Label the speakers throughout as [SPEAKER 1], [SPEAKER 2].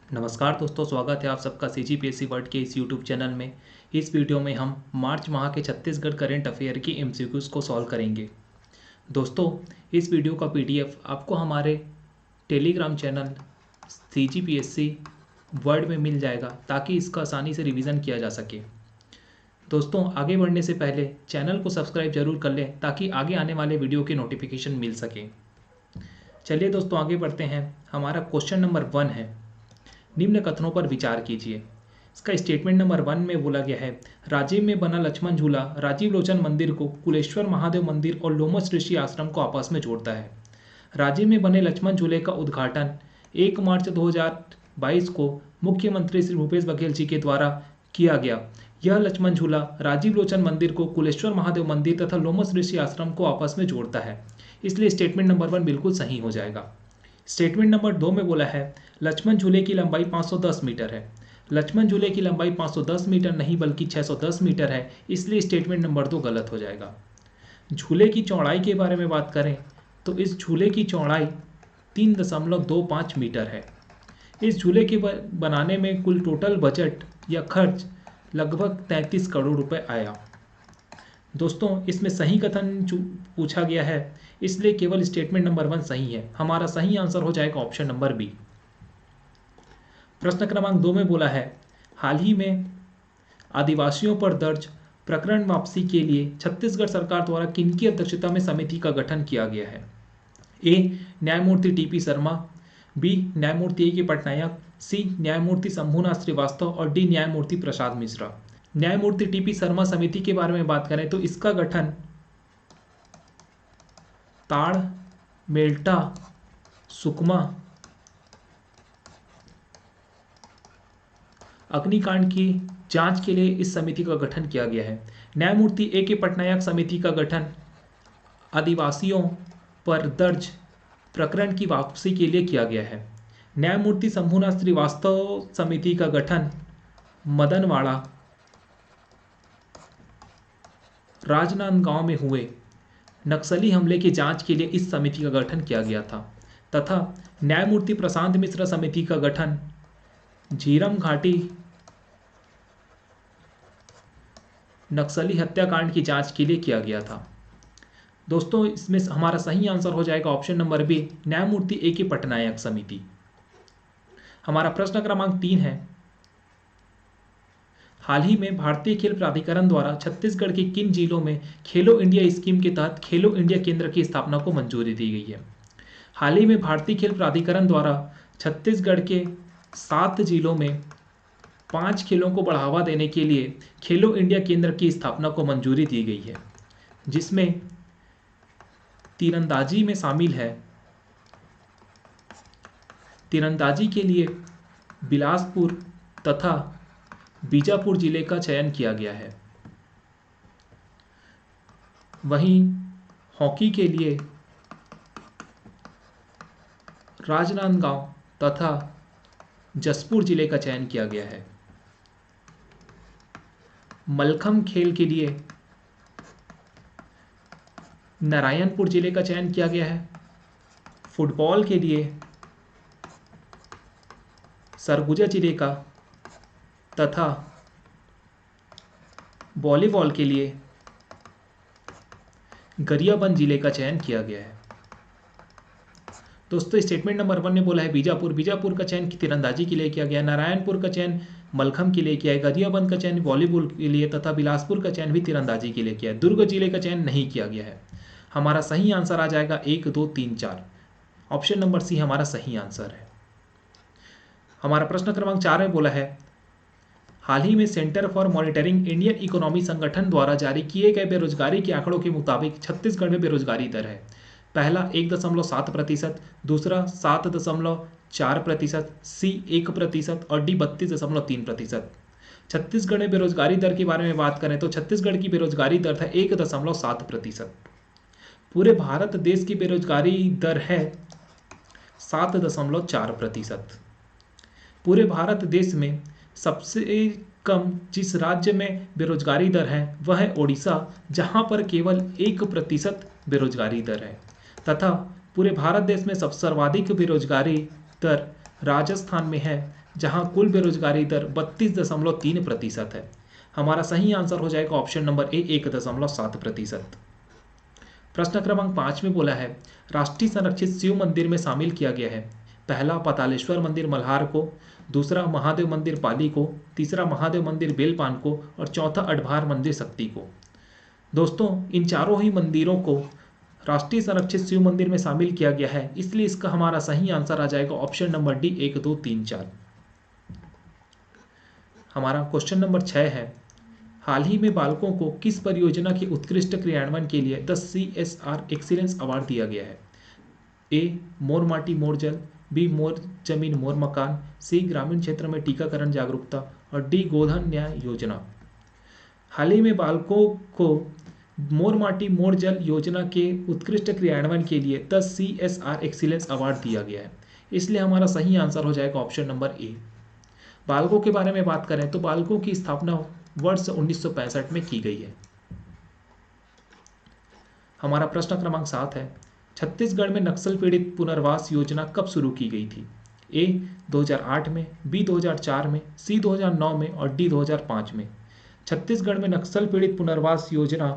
[SPEAKER 1] नमस्कार दोस्तों, स्वागत है आप सबका सीजीपीएससी वर्ल्ड के इस यूट्यूब चैनल में। इस वीडियो में हम मार्च माह के छत्तीसगढ़ करंट अफेयर की एमसीक्यूज़ को सॉल्व करेंगे। दोस्तों, इस वीडियो का पीडीएफ आपको हमारे टेलीग्राम चैनल सीजीपीएससी वर्ल्ड में मिल जाएगा ताकि इसका आसानी से रिवीजन किया जा सके। दोस्तों, आगे बढ़ने से पहले चैनल को सब्सक्राइब जरूर कर लें ताकि आगे आने वाले वीडियो के नोटिफिकेशन मिल सके। चलिए दोस्तों, आगे बढ़ते हैं। हमारा क्वेश्चन नंबर 1 है, निम्न कथनों पर विचार कीजिए। इसका स्टेटमेंट नंबर 1 में बोला गया है, राजीव में बना लक्ष्मण झूला राजीव लोचन मंदिर को कुलेश्वर महादेव मंदिर और लोमस ऋषि आश्रम को आपस में जोड़ता है। राजीव में बने लक्ष्मण झूले का उद्घाटन 1 मार्च 2022 को मुख्यमंत्री श्री भूपेश बघेल जी के द्वारा किया गया। यह लक्ष्मण झूला राजीव लोचन मंदिर को कुलेश्वर महादेव मंदिर तथा लोमस ऋषि आश्रम को आपस में जोड़ता है, इसलिए स्टेटमेंट नंबर 1 बिल्कुल सही हो जाएगा। स्टेटमेंट नंबर 2 में बोला है, लक्ष्मण झूले की लंबाई 510 मीटर है। लक्ष्मण झूले की लंबाई 510 मीटर नहीं बल्कि 610 मीटर है, इसलिए स्टेटमेंट नंबर 2 गलत हो जाएगा। झूले की चौड़ाई के बारे में बात करें तो इस झूले की चौड़ाई 3.25 मीटर है। इस झूले के बनाने में कुल टोटल बजट या खर्च लगभग 33 करोड़ रुपए आया। दोस्तों, इसमें सही कथन पूछा गया है, इसलिए केवल स्टेटमेंट नंबर 1 सही है। हमारा सही आंसर हो जाएगा ऑप्शन नंबर बी। प्रश्न क्रमांक 2 में बोला है, हाल ही में आदिवासियों पर दर्ज प्रकरण वापसी के लिए छत्तीसगढ़ सरकार द्वारा किनकी अध्यक्षता में समिति का गठन किया गया है? ए, न्यायमूर्ति टीपी शर्मा, बी, न्यायमूर्ति ए के पटनायक, सी, न्यायमूर्ति शंभुनाथ श्रीवास्तव और डी, न्यायमूर्ति प्रसाद मिश्रा। न्यायमूर्ति टीपी शर्मा समिति के बारे में बात करें तो इसका गठन ताड़, मेल्टा, सुकमा अग्निकांड की जांच के लिए इस समिति का गठन किया गया है। न्यायमूर्ति ए के पटनायक समिति का गठन आदिवासियों पर दर्ज प्रकरण की वापसी के लिए किया गया है। न्यायमूर्ति शंभुनाथ श्रीवास्तव समिति का गठन मदनवाड़ा राजनांदगांव में हुए नक्सली हमले की जांच के लिए इस समिति का गठन किया गया था तथा न्यायमूर्ति प्रशांत मिश्रा समिति का गठन झीरम घाटी नक्सली हत्याकांड की जांच के लिए किया गया था। दोस्तों, इसमें हमारा सही आंसर हो जाएगा ऑप्शन नंबर बी, न्यायमूर्ति ए की पटनायक समिति। हमारा प्रश्न क्रमांक 3 है, हाल ही में भारतीय खेल प्राधिकरण द्वारा छत्तीसगढ़ के किन जिलों में खेलो इंडिया स्कीम के तहत खेलो इंडिया केंद्र की स्थापना को मंजूरी दी गई है? हाल ही में भारतीय खेल प्राधिकरण द्वारा छत्तीसगढ़ के 7 जिलों में 5 खेलों को बढ़ावा देने के लिए खेलो इंडिया केंद्र की स्थापना को मंजूरी दी गई है, जिसमें तीरंदाजी में शामिल है। तीरंदाजी के लिए बिलासपुर तथा बीजापुर जिले का चयन किया गया है। वहीं हॉकी के लिए राजनांदगांव तथा जसपुर जिले का चयन किया गया है। मलखम खेल के लिए नारायणपुर जिले का चयन किया गया है। फुटबॉल के लिए सरगुजा जिले का तथा वॉलीबॉल के लिए गरियाबंद जिले का चयन किया गया है। दोस्तों, स्टेटमेंट नंबर 1 ने बोला है बीजापुर का चयन तीरंदाजी के लिए किया गया, नारायणपुर का चयन मलखम के लिए किया है, गरियाबंद का चयन वॉलीबॉल के लिए तथा बिलासपुर का चयन भी तीरंदाजी के लिए किया है। दुर्ग जिले का चयन नहीं किया गया है। हमारा सही आंसर आ जाएगा 1, 2, 3, 4। ऑप्शन नंबर सी हमारा सही आंसर है। हमारा प्रश्न क्रमांक 4 में बोला है, हाल ही में centre for monitoring Indian economy संगठन द्वारा जारी किए गए बेरोजगारी के आंकड़ों के मुताबिक छत्तीसगढ़ में बेरोजगारी दर है। पहला 1.7%, दूसरा 7.4%, सी 1% और डी 32.3%। छत्तीसगढ़ में बेरोजगारी दर के बारे में बात करें तो छत्तीसगढ़ की बेरोजगारी दर है 1.7%। पूरे भारत देश की बेरोजगारी दर है 7.4%। पूरे भारत देश में सबसे कम जिस राज्य में बेरोजगारी दर है वह है ओडिशा, जहां पर केवल 1% बेरोजगारी दर है, तथा पूरे भारत देश में सबसे सर्वाधिक बेरोजगारी दर राजस्थान में है, जहां कुल बेरोजगारी दर 32.3% है। हमारा सही आंसर हो जाएगा ऑप्शन नंबर ए 1.7%। प्रश्न क्रमांक 5 में बोला है राष्ट्रीय संरक्षित शिव मंदिर में शामिल किया गया है। पहला पातालेश्वर मंदिर मल्हार को, दूसरा महादेव मंदिर पाली को, तीसरा महादेव मंदिर बेलपान को और चौथा अडभार मंदिर शक्ति को। दोस्तों इन चारों ही मंदिरों को राष्ट्रीय संरक्षित शिव मंदिर में शामिल किया गया है, इसलिए इसका हमारा सही आंसर आ जाएगा ऑप्शन नंबर डी 1, 2, 3, 4। हमारा क्वेश्चन नंबर 6 है हाल ही में बालकों को किस परियोजना के उत्कृष्ट क्रियान्वयन के लिए 10 CSR एक्सीलेंस अवार्ड दिया गया है। ए मोर माटी मोर जल, बी मोर जमीन मोर मकान, सी ग्रामीण क्षेत्र में टीकाकरण जागरूकता और डी गोधन न्याय योजना। हाल ही में बालकों को मोर माटी मोर जल योजना के उत्कृष्ट क्रियान्वयन के लिए 10 CSR एक्सीलेंस अवार्ड दिया गया है, इसलिए हमारा सही आंसर हो जाएगा ऑप्शन नंबर ए। बालकों के बारे में बात करें तो बालकों की स्थापना वर्ष 1965 में की गई है। हमारा प्रश्न क्रमांक 7 है छत्तीसगढ़ में नक्सल पीड़ित पुनर्वास योजना कब शुरू की गई थी। ए 2008 में, बी 2004 में, सी 2009 में और डी 2005 में। छत्तीसगढ़ में नक्सल पीड़ित पुनर्वास योजना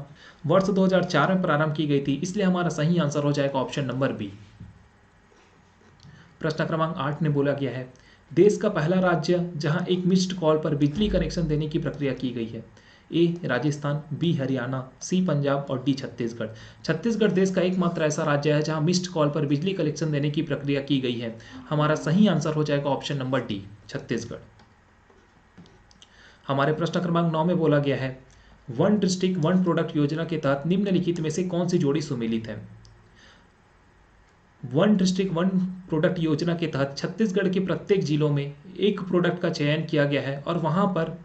[SPEAKER 1] वर्ष 2004 में प्रारंभ की गई थी, इसलिए हमारा सही आंसर हो जाएगा ऑप्शन नंबर बी। प्रश्न क्रमांक 8 में बोला गया है देश का पहला राज्य जहां एक मिस्ड कॉल पर बिजली कनेक्शन देने की प्रक्रिया की गई है। ए राजस्थान, बी हरियाणा, सी पंजाब और डी छत्तीसगढ़। छत्तीसगढ़ देश का एकमात्र ऐसा राज्य है जहां मिस्ड कॉल पर बिजली कनेक्शन देने की प्रक्रिया की गई है। हमारा सही आंसर हो जाएगा ऑप्शन नंबर डी छत्तीसगढ़। हमारे प्रश्न क्रमांक 9 में बोला गया है वन डिस्ट्रिक्ट वन प्रोडक्ट योजना के तहत निम्नलिखित में से कौन सी जोड़ी सुमेलित है। वन डिस्ट्रिक्ट वन प्रोडक्ट योजना के तहत छत्तीसगढ़ के प्रत्येक जिलों में एक प्रोडक्ट का चयन किया गया है और वहां पर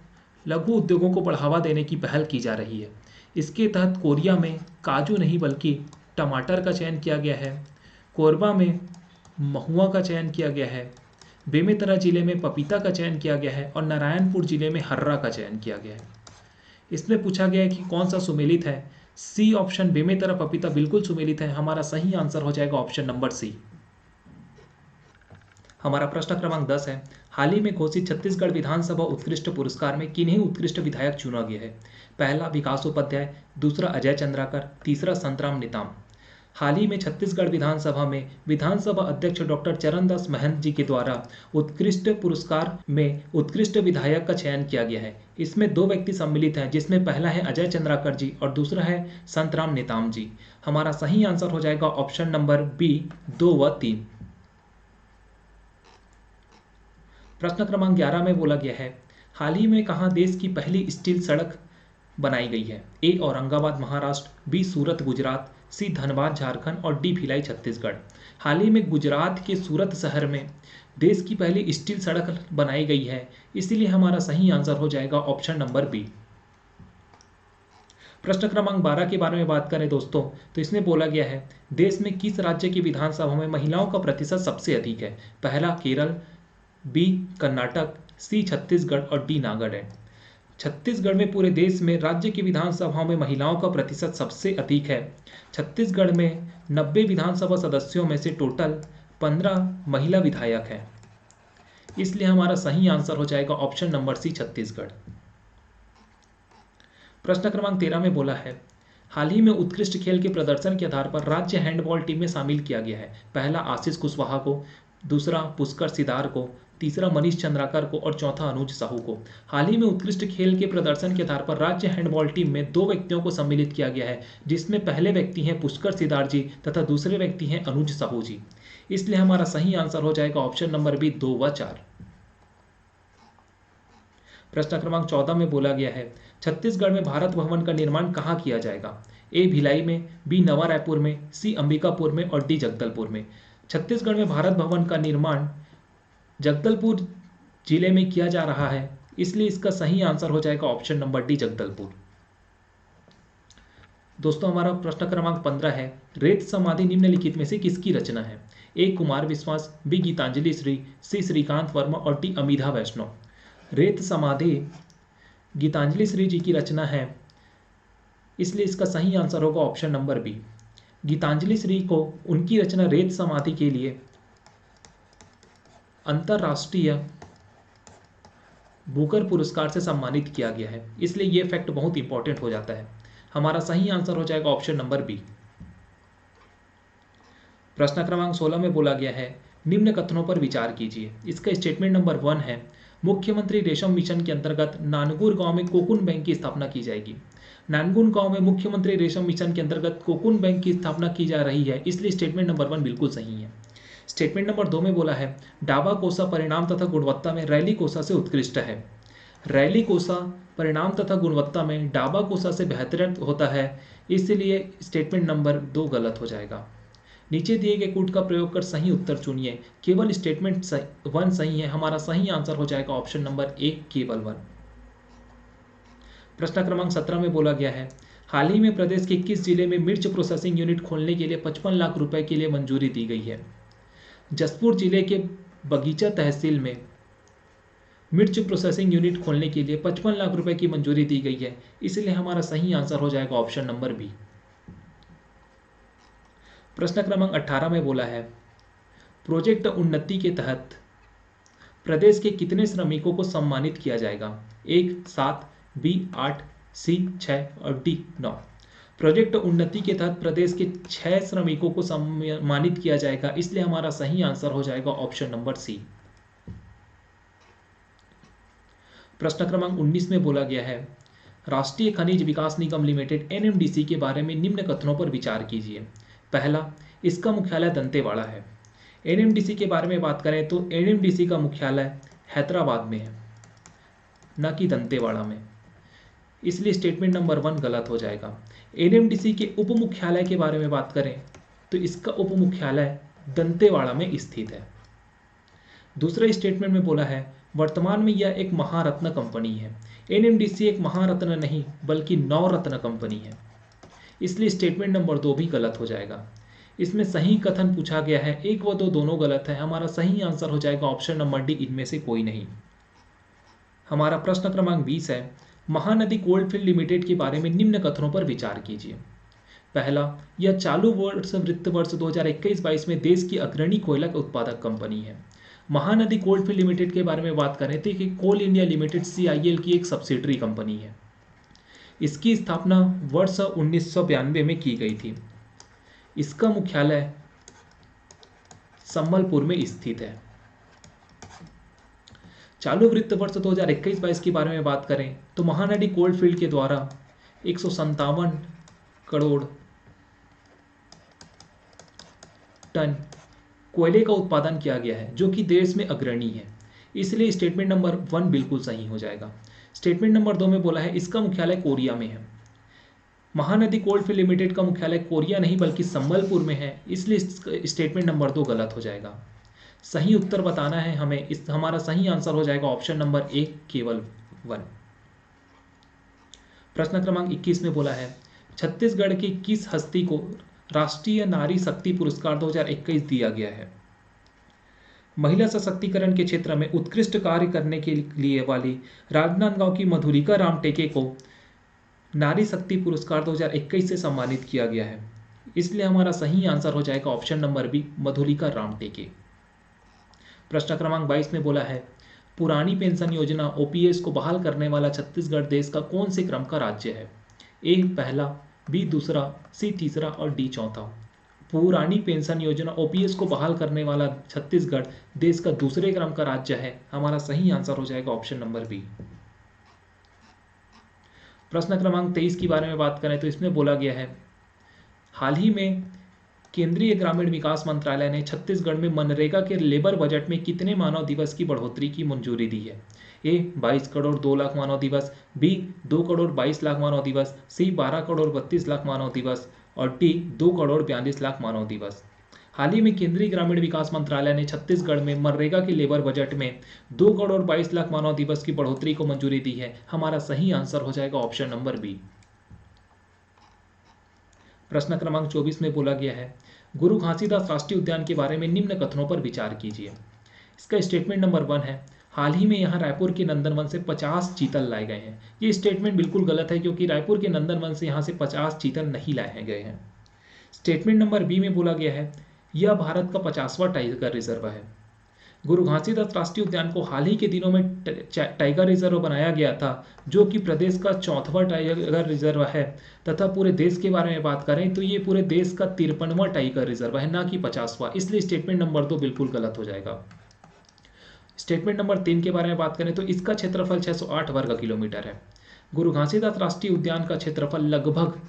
[SPEAKER 1] लघु उद्योगों को बढ़ावा देने की पहल की जा रही है। इसके तहत कोरिया में काजू नहीं बल्कि टमाटर का चयन किया गया है, कोरबा में महुआ का चयन किया गया है, बेमेतरा जिले में पपीता का चयन किया गया है और नारायणपुर जिले में हर्रा का चयन किया गया है। इसमें पूछा गया है कि कौन सा सुमेलित है। सी ऑप्शन बेमेतरा पपीता बिल्कुल सुमेलित है। हमारा सही आंसर हो जाएगा ऑप्शन नंबर सी। हमारा प्रश्न क्रमांक 10 है हाल ही में घोषित छत्तीसगढ़ विधानसभा उत्कृष्ट पुरस्कार में किन्हीं उत्कृष्ट विधायक चुना गया है। पहला विकास उपाध्याय, दूसरा अजय चंद्राकर, तीसरा संतराम नेताम। हाल ही में छत्तीसगढ़ विधानसभा में विधानसभा अध्यक्ष डॉक्टर चरणदास महंत जी के द्वारा उत्कृष्ट पुरस्कार में उत्कृष्ट विधायक का चयन किया गया है। इसमें 2 व्यक्ति सम्मिलित हैं, जिसमें पहला है अजय चंद्राकर जी और दूसरा है संतराम नेताम जी। हमारा सही आंसर हो जाएगा ऑप्शन नंबर बी 2 व 3। प्रश्न क्रमांक 11 में बोला गया है हाल ही में कहां देश की पहली स्टील सड़क बनाई गई है। ए औरंगाबाद महाराष्ट्र, बी सूरत गुजरात, सी धनबाद झारखंड और डी भिलाई छत्तीसगढ़। हाल ही में गुजरात के सूरत शहर में देश की पहली स्टील सड़क बनाई गई है, इसीलिए हमारा सही आंसर हो जाएगा ऑप्शन नंबर बी। प्रश्न क्रमांक 12 के बारे में बात करें दोस्तों तो इसमें बोला गया है देश में किस राज्य की विधानसभा में महिलाओं का प्रतिशत सबसे अधिक है। पहला केरल, बी कर्नाटक, सी छत्तीसगढ़ और डी नागालैंड। छत्तीसगढ़ में पूरे देश में राज्य की विधानसभाओं में महिलाओं का प्रतिशत सबसे अधिक है। छत्तीसगढ़ में 90 विधानसभा सदस्यों में से टोटल 15 महिला विधायक हैं, इसलिए हमारा सही आंसर हो जाएगा ऑप्शन नंबर सी छत्तीसगढ़। प्रश्न क्रमांक 13 में बोला है हाल ही में उत्कृष्ट खेल के प्रदर्शन के आधार पर राज्य हैंडबॉल टीम में शामिल किया गया है। पहला आशीष कुशवाहा को, दूसरा पुष्कर सिदार को, तीसरा मनीष चंद्राकर को और चौथा अनुज साहू को। हाल ही में उत्कृष्ट खेल के प्रदर्शन के आधार पर राज्य हैंडबॉल टीम में 2 व्यक्तियों को सम्मिलित किया गया है, जिसमें पहले व्यक्ति हैं पुष्कर सिदार जी तथा दूसरे व्यक्ति हैं अनुज साहू जी। इसलिए हमारा सही आंसर हो जाएगा ऑप्शन नंबर बी 2 व 4। प्रश्न क्रमांक 14 में बोला गया है छत्तीसगढ़ में भारत भवन का निर्माण कहाँ किया जाएगा। ए भिलाई में, बी नवा रायपुर में, सी अंबिकापुर में और डी जगदलपुर में। छत्तीसगढ़ में भारत भवन का निर्माण जगदलपुर जिले में किया जा रहा है, इसलिए इसका सही आंसर हो जाएगा ऑप्शन नंबर डी जगदलपुर। दोस्तों हमारा प्रश्न क्रमांक 15 है रेत समाधि निम्नलिखित में से किसकी रचना है। ए कुमार विश्वास, बी गीतांजलि श्री, सी श्रीकांत वर्मा और डी अमिधा वैष्णव। रेत समाधि गीतांजलि श्री जी की रचना है, इसलिए इसका सही आंसर होगा option number B. Geetanjali Shree को उनकी रचना रेत समाधि के लिए अंतर्राष्ट्रीय बुकर पुरस्कार से सम्मानित किया गया है, इसलिए ये फैक्ट बहुत इंपॉर्टेंट हो जाता है। हमारा सही आंसर हो जाएगा ऑप्शन नंबर बी। प्रश्न क्रमांक 16 में बोला गया है निम्न कथनों पर विचार कीजिए। इसका स्टेटमेंट नंबर 1 है मुख्यमंत्री रेशम मिशन के अंतर्गत नानगुर गांव में कोकून बैंक की स्थापना की जाएगी। नानगुन गांव में मुख्यमंत्री रेशम मिशन के अंतर्गत कोकून बैंक की स्थापना की जा रही है, इसलिए स्टेटमेंट नंबर 1 बिल्कुल सही है। स्टेटमेंट नंबर 2 में बोला है डाबा कोसा परिणाम तथा गुणवत्ता में रैली कोसा से उत्कृष्ट है। रैली कोसा परिणाम तथा गुणवत्ता में डाबा कोसा से बेहतर होता है, इसलिए स्टेटमेंट नंबर 2 गलत हो जाएगा। नीचे दिए गए कूट का प्रयोग कर सही उत्तर चुनिए। केवल स्टेटमेंट 1 सही है, हमारा सही आंसर हो जाएगा ऑप्शन नंबर ए केवल 1। प्रश्न क्रमांक 17 में बोला गया है हाल ही में प्रदेश के किस जिले में मिर्च प्रोसेसिंग यूनिट खोलने के लिए 55 लाख रुपए के लिए मंजूरी दी गई है। जसपुर जिले के बगीचा तहसील में मिर्च प्रोसेसिंग यूनिट खोलने के लिए 55 लाख रुपए की मंजूरी दी गई है, इसलिए हमारा सही आंसर हो जाएगा ऑप्शन नंबर बी। प्रश्न क्रमांक 18 में बोला है प्रोजेक्ट उन्नति के तहत प्रदेश के कितने श्रमिकों को सम्मानित किया जाएगा। 1 7 बी 8 सी 6 और डी 9। प्रोजेक्ट उन्नति के तहत प्रदेश के 6 श्रमिकों को सम्मानित किया जाएगा, इसलिए हमारा सही आंसर हो जाएगा ऑप्शन नंबर सी। प्रश्न क्रमांक 19 में बोला गया है राष्ट्रीय खनिज विकास निगम लिमिटेड एनएमडीसी के बारे में निम्न कथनों पर विचार कीजिए। पहला, इसका मुख्यालय दंतेवाड़ा है। एनएमडीसी के बारे में बात करें तो एनएमडीसी का मुख्यालय हैदराबाद में है, न कि दंतेवाड़ा में, इसलिए स्टेटमेंट नंबर 1 गलत हो जाएगा। एनएमडीसी के उप मुख्यालय के बारे में बात करें तो इसका उप मुख्यालय दंतेवाड़ा में स्थित है। दूसरे स्टेटमेंट में बोला है वर्तमान में यह एक महारत्न कंपनी है। एनएमडीसी एक महारत्न नहीं बल्कि नवरत्न कंपनी है, इसलिए स्टेटमेंट नंबर 2 भी गलत हो जाएगा। इसमें सही कथन पूछा गया है 1 व 2 दोनों गलत है, हमारा सही आंसर हो जाएगा ऑप्शन नंबर डी, इनमें से कोई नहीं। हमारा प्रश्न क्रमांक 20 है महानदी कोलफील्ड लिमिटेड के बारे में निम्न कथनों पर विचार कीजिए। पहला, यह चालू वर्ष वित्त वर्ष 2021-22 में देश की अग्रणी कोयला उत्पादक कंपनी है। महानदी कोलफील्ड लिमिटेड के बारे में बात करें तो कि कोल इंडिया लिमिटेड CIL की एक सब्सिडरी कंपनी है। इसकी स्थापना वर्ष 1992 में की गई थी। इसका मुख्यालय संबलपुर में स्थित है। चालू वित्त वर्ष 2021-22 के बारे में बात करें तो महानदी कोलफील्ड के द्वारा 157 करोड़ टन कोयले का उत्पादन किया गया है, जो कि देश में अग्रणी है, इसलिए स्टेटमेंट नंबर 1 बिल्कुल सही हो जाएगा। स्टेटमेंट नंबर 2 में बोला है इसका मुख्यालय कोरिया में है। महानदी कोलफील्ड लिमिटेड का मुख्यालय कोरिया नहीं बल्कि संबलपुर में है, इसलिए स्टेटमेंट नंबर 2 गलत हो जाएगा। सही उत्तर बताना है हमें, हमारा सही आंसर हो जाएगा ऑप्शन नंबर 1 केवल 1। प्रश्न क्रमांक 21 में बोला है छत्तीसगढ़ की किस हस्ती को राष्ट्रीय नारी शक्ति पुरस्कार 2021 दिया गया है। महिला सशक्तिकरण के क्षेत्र में उत्कृष्ट कार्य करने के लिए वाली राजनांदगांव की मधुलिका रामटेके को नारी शक्ति पुरस्कार 2021 से सम्मानित किया गया है, इसलिए हमारा सही आंसर हो जाएगा option number B, Madhulika Ramteke. प्रश्न क्रमांक 22 में बोला है पुरानी पेंशन योजना OPS को बहाल करने वाला छत्तीसगढ़ देश का कौन से क्रम का राज्य है। ए पहला, बी दूसरा, सी तीसरा और डी चौथा। पुरानी पेंशन योजना OPS को बहाल करने वाला छत्तीसगढ़ देश का दूसरे क्रम का राज्य है, हमारा सही आंसर हो जाएगा ऑप्शन नंबर बी। प्रश्न क्रमांक 23 के बारे में बात करें तो इसमें बोला गया है हाल ही में केंद्रीय ग्रामीण विकास मंत्रालय ने छत्तीसगढ़ में मनरेगा के लेबर बजट में कितने मानव दिवस की बढ़ोतरी की मंजूरी दी है। ए 22 करोड़ 2 लाख मानव दिवस, बी 2 करोड़ 22 लाख मानव दिवस, सी 12 करोड़ 32 लाख मानव दिवस और डी 2 करोड़ 42 लाख मानव दिवस। हाल ही में केंद्रीय ग्रामीण विकास मंत्रालय ने छत्तीसगढ़ में मनरेगा के लेबर बजट में 2 करोड़ 22 लाख मानव दिवस की बढ़ोतरी को मंजूरी दी है, हमारा सही आंसर हो जाएगा ऑप्शन नंबर बी। प्रश्न क्रमांक 24 में बोला गया है गुरु घासीदास राष्ट्रीय उद्यान के बारे में निम्न कथनों पर विचार कीजिए। इसका स्टेटमेंट नंबर 1 है हाल ही में यहाँ रायपुर के नंदनवन से 50 चीतल लाए गए हैं। ये स्टेटमेंट बिल्कुल गलत है क्योंकि रायपुर के नंदनवन से यहाँ से 50 चीतल नहीं लाए गए हैं। स्टेटमेंट नंबर बी में बोला गया है यह भारत का 50वां टाइगर रिजर्व है। गुरु घासीदास राष्ट्रीय उद्यान को हाल ही के दिनों में टाइगर रिजर्व बनाया गया था, जो कि प्रदेश का 4वां टाइगर रिजर्व है। तथा पूरे देश के बारे में बात करें तो ये पूरे देश का 53वां टाइगर रिजर्व है, ना कि 50वां। इसलिए स्टेटमेंट नंबर 2 बिल्कुल गलत हो जाएगा। स्टेटमेंट नंबर 3 के बारे में बात करें तो इसका क्षेत्रफल 608 वर्ग किलोमीटर है। गुरु घासीदास राष्ट्रीय उद्यान का क्षेत्रफल लगभग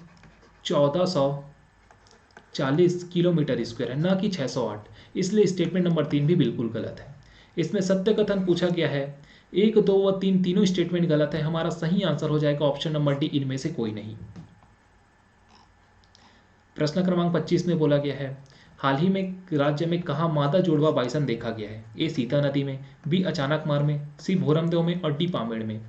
[SPEAKER 1] 1440 किलोमीटर स्क्वायर है, ना कि 608। इसलिए स्टेटमेंट नंबर 3 भी बिल्कुल गलत है। इसमें सत्य कथन पूछा गया है, 1, 2 व 3 तीनों स्टेटमेंट गलत है। हमारा सही आंसर हो जाएगा ऑप्शन नंबर डी, इनमें से कोई नहीं। प्रश्न क्रमांक 25 में बोला गया है, हाल ही में राज्य में कहाँ मादा जुड़वा बाइसन देखा गया है? ए सीता नदी में, बी अचानकमार में, सी भोरमदेव में और डी पामेड़ में।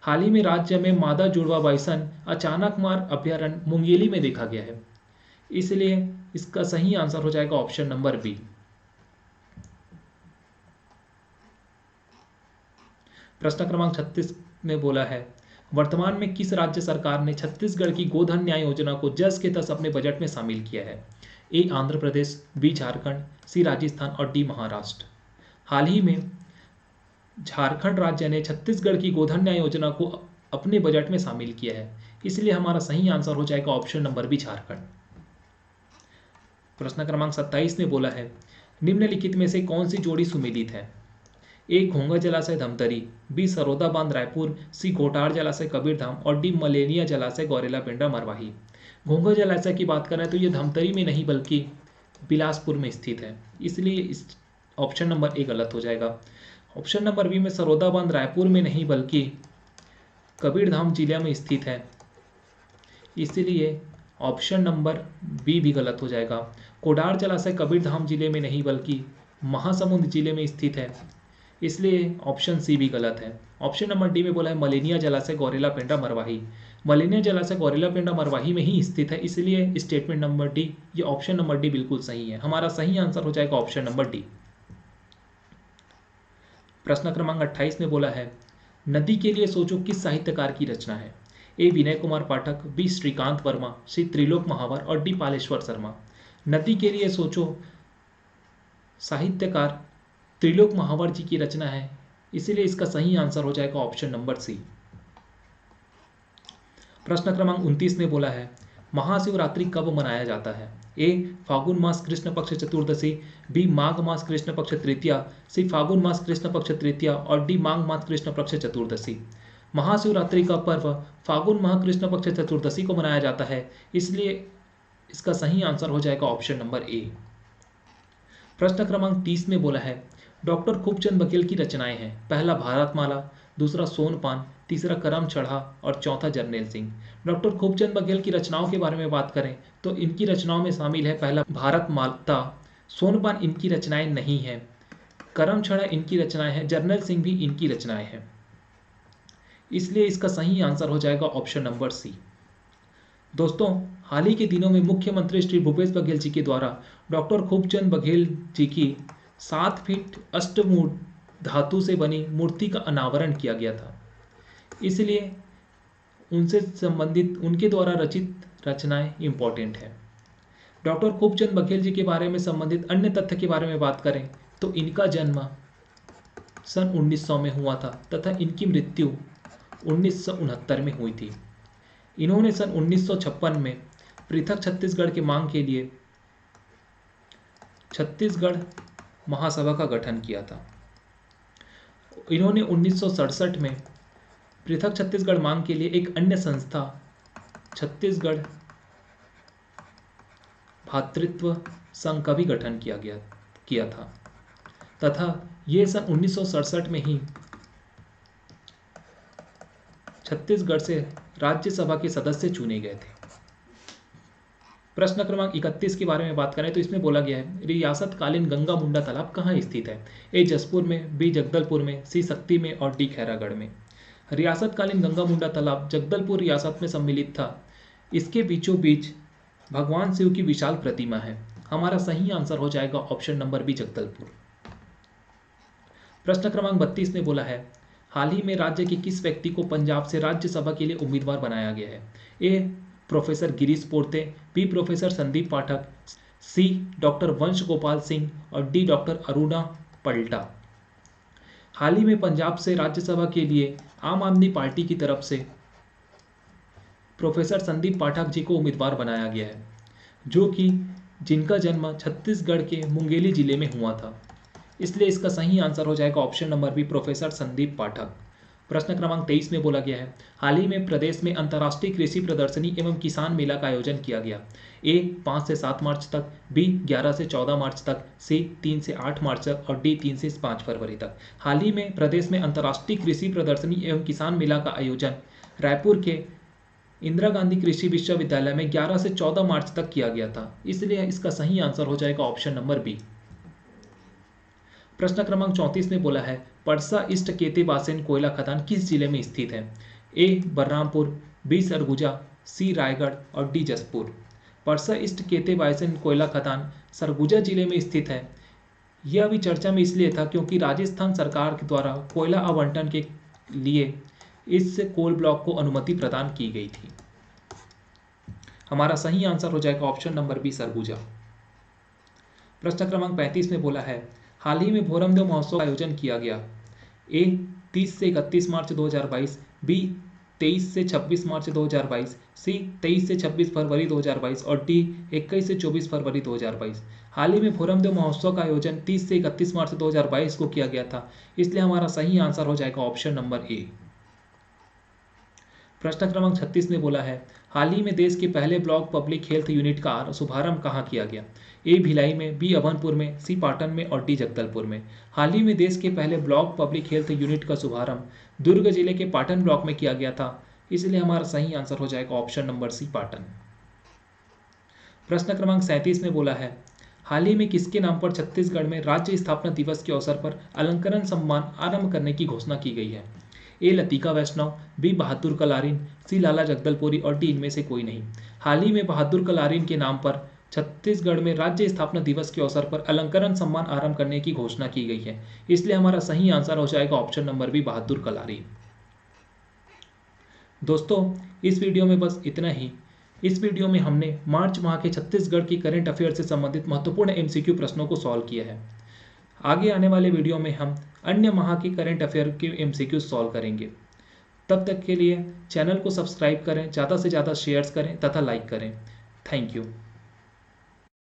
[SPEAKER 1] हाल ही में राज्य में मादा जुड़वा बाइसन अचानकमार अभ्यारण्य मुंगेली में देखा गया है, इसलिए इसका सही आंसर हो जाएगा ऑप्शन नंबर बी। प्रश्न क्रमांक 36 में बोला है, वर्तमान में किस राज्य सरकार ने छत्तीसगढ़ की गोधन न्याय योजना को जस के तस अपने बजट में शामिल किया है? ए आंध्र प्रदेश, बी झारखंड, सी राजस्थान और डी महाराष्ट्र। हाल ही में झारखंड राज्य ने छत्तीसगढ़ की गोधन न्याय योजना को अपने बजट में शामिल किया है, इसलिए हमारा सही आंसर हो जाएगा ऑप्शन नंबर बी, झारखंड। प्रश्न क्रमांक 27 में बोला है, निम्नलिखित में से कौन सी जोड़ी सुमेलित है? ए घोंगा जलाशय धमतरी, बी सरोदा बांध रायपुर, सी घोटार जलाशय कबीरधाम और डी मलेनिया जलाशय गौरेला पेंड्रा मरवाही। घोंगा जलाशय की बात करें तो ये धमतरी में नहीं बल्कि बिलासपुर में स्थित है, इसलिए इस ऑप्शन नंबर ए गलत हो जाएगा। ऑप्शन नंबर बी में सरोदा बांध रायपुर में नहीं बल्कि कबीरधाम जिले में स्थित है, इसलिए ऑप्शन नंबर बी भी गलत हो जाएगा। कोडार जलाशय कबीरधाम जिले में नहीं बल्कि महासमुंद जिले में स्थित है, इसलिए ऑप्शन सी भी गलत है। ऑप्शन नंबर डी में बोला है मलेनिया जलाशय गौरेला पेंड्रा मरवाही। मलेनिया जलाशय गौरेला पेंड्रा मरवाही में ही स्थित है, इसलिए स्टेटमेंट नंबर डी, ये ऑप्शन नंबर डी बिल्कुल सही है। हमारा सही आंसर हो जाएगा ऑप्शन नंबर डी। प्रश्न क्रमांक 28 में बोला है, नदी के लिए सोचो किस साहित्यकार की रचना है? ए विनय कुमार पाठक, बी श्रीकांत वर्मा, सी त्रिलोक महावर और डी पालेश्वर शर्मा। नदी के लिए सोचो साहित्यकार त्रिलोक महावर जी की रचना है, इसीलिए इसका सही आंसर हो जाएगा ऑप्शन नंबर सी। प्रश्न क्रमांक 29 में बोला है, महाशिवरात्रि कब मनाया जाता है? ए फागुन मास कृष्ण पक्ष चतुर्दशी, बी माघ मास कृष्ण पक्ष तृतीया, सी फागुन मास कृष्ण पक्ष तृतीया और डी माघ मास कृष्ण पक्ष चतुर्दशी। महाशिवरात्रि का पर्व फागुन माह कृष्ण पक्ष चतुर्दशी को मनाया जाता है, इसलिए इसका सही आंसर हो जाएगा ऑप्शन नंबर ए। प्रश्न क्रमांक 30 में बोला है, डॉक्टर खूबचंद बघेल की रचनाएं हैं। पहला भारतमाला, दूसरा सोनपान, तीसरा करम चढ़ा और चौथा जर्नैल सिंह। डॉक्टर खूबचंद बघेल की रचनाओं के बारे में बात करें तो इनकी रचनाओं में शामिल है पहला भारतमाला, सोनपान इनकी रचनाएं नहीं है, करम चढ़ा इनकी रचनाएं हैं, जर्नैल सिंह भी इनकी रचनाएं हैं, इसलिए इसका सही आंसर हो जाएगा ऑप्शन नंबर सी। दोस्तों, हाल ही के दिनों में मुख्यमंत्री श्री भूपेश बघेल जी के द्वारा डॉक्टर खूबचंद बघेल जी की 7 फीट अष्टमूर्त धातु से बनी मूर्ति का अनावरण किया गया था, इसलिए उनसे संबंधित उनके द्वारा रचित रचनाएं इंपॉर्टेंट है। डॉक्टर खूबचंद बघेल जी के बारे में संबंधित अन्य तथ्य के बारे में बात करें तो इनका जन्म सन 1900 में हुआ था तथा इनकी मृत्यु 1969 में हुई थी। इन्होंने सन 1956 में पृथक छत्तीसगढ़ की मांग के लिए छत्तीसगढ़ महासभा का गठन किया था। इन्होंने 1967 में पृथक छत्तीसगढ़ मांग के लिए एक अन्य संस्था छत्तीसगढ़ भातृत्व संघ का भी गठन किया था तथा ये सन 1967 में ही छत्तीसगढ़ से राज्यसभा के सदस्य चुने गए थे। प्रश्न क्रमांक 31 के बारे में बात करें तो इसमें बोला गया है, रियासतकालीन गंगा मुंडा तालाब कहाँ स्थित है? ए जसपुर में, बी जगदलपुर में, सी शक्ति में और डी खैरागढ़ में। रियासतकालीन गंगा मुंडा तालाब जगदलपुर रियासत में सम्मिलित था। इसके बीचों बीच भगवान शिव की विशाल प्रतिमा है। हमारा सही आंसर हो जाएगा ऑप्शन नंबर बी, जगदलपुर। प्रश्न क्रमांक 32 में बोला है, हाल ही में राज्य के किस व्यक्ति को पंजाब से राज्यसभा के लिए उम्मीदवार बनाया गया है? A professor Girish Porte, B professor Sandeep Pathak, C doctor Vansh Gopal Singh और डी डॉक्टर अरुणा पलटा। हाल ही में पंजाब से राज्यसभा के लिए आम आदमी पार्टी की तरफ से प्रोफेसर संदीप पाठक जी को उम्मीदवार बनाया गया है, जो कि जिनका जन्म छत्तीसगढ़ के मुंगेली जिले में हुआ था। इसलिए इसका सही आंसर हो जाएगा option number B, professor Sandeep Pathak. प्रश्न क्रमांक 23 में बोला गया है, हाल ही में प्रदेश में अंतर्राष्ट्रीय कृषि प्रदर्शनी एवं किसान मेला का आयोजन किया गया। ए 5 से 7 मार्च तक, बी 11 से 14 मार्च तक, सी 3 से 8 मार्च तक और डी 3 से 5 फरवरी तक। हाल ही में प्रदेश में अंतर्राष्ट्रीय कृषि प्रदर्शनी एवं किसान मेला का आयोजन रायपुर के इंदिरा गांधी कृषि विश्वविद्यालय में 11 से 14 मार्च तक किया गया था। इसलिए इसका सही आंसर हो जाएगा ऑप्शन नंबर बी। प्रश्न क्रमांक 34 में बोला है, परसा ईस्ट केते बासेन कोयला खदान किस जिले में स्थित है? ए बलरामपुर, बी सरगुजा, सी रायगढ़ और डी जसपुर। परसा ईस्ट केते बासेन कोयला खदान सरगुजा जिले में स्थित है। यह अभी चर्चा में इसलिए था क्योंकि राजस्थान सरकार के द्वारा कोयला आवंटन के लिए इस कोल ब्लॉक को अनुमति प्रदान की गई थी। हमारा सही आंसर हो जाएगा ऑप्शन नंबर बी, सरगुजा। प्रश्न क्रमांक 35 में बोला है, हाल ही में भोरमदेव महोत्सव का आयोजन किया गया। ए 30 से 31 मार्च 2022, बी 23 से 26 मार्च 2022, सी 23 से 26 फरवरी 2022 और डी 21 से 24 फरवरी 2022। हाल ही में भोरमदेव महोत्सव का आयोजन 30 से 31 मार्च 2022 को किया गया था। इसलिए हमारा सही आंसर हो जाएगा ऑप्शन नंबर ए। प्रश्न क्रमांक 36 में बोला है, हाल ही में देश के पहले ब्लॉक पब्लिक हेल्थ यूनिट का शुभारंभ कहाँ किया गया? ए भिलाई में, बी अभनपुर में, सी पाटन में और डी जगदलपुर में। हाल ही में देश के पहले ब्लॉक पब्लिक हेल्थ यूनिट का शुभारंभ दुर्ग जिले के पाटन ब्लॉक में किया गया था। इसलिए हमारा सही आंसर हो जाएगा ऑप्शन नंबर सी, पाटन। प्रश्न क्रमांक 37 में बोला है, हाल ही में किसके नाम पर छत्तीसगढ़ में राज्य स्थापना दिवस के अवसर पर अलंकरण सम्मान आरंभ करने की घोषणा की गई है? ए लतिका वैष्णव, बी बहादुर कलारीन, सी लाला जगदलपुरी और डी इनमें से कोई नहीं। हाल ही में बहादुर कलारीन के नाम पर छत्तीसगढ़ में राज्य स्थापना दिवस के अवसर पर अलंकरण सम्मान आरंभ करने की घोषणा की गई है। इसलिए हमारा सही आंसर हो जाएगा ऑप्शन नंबर बी, बहादुर कलारीन। दोस्तों, इस वीडियो में बस इतना ही। इस वीडियो में हमने मार्च माह के छत्तीसगढ़ की करंट अफेयर से संबंधित महत्वपूर्ण MCQ प्रश्नों को सॉल्व किया है। आगे आने वाले वीडियो में हम अन्य माह की करंट अफेयर के MCQ सॉल्व करेंगे। तब तक के लिए चैनल को सब्सक्राइब करें, ज़्यादा से ज़्यादा शेयर्स करें तथा लाइक करें। Thank you.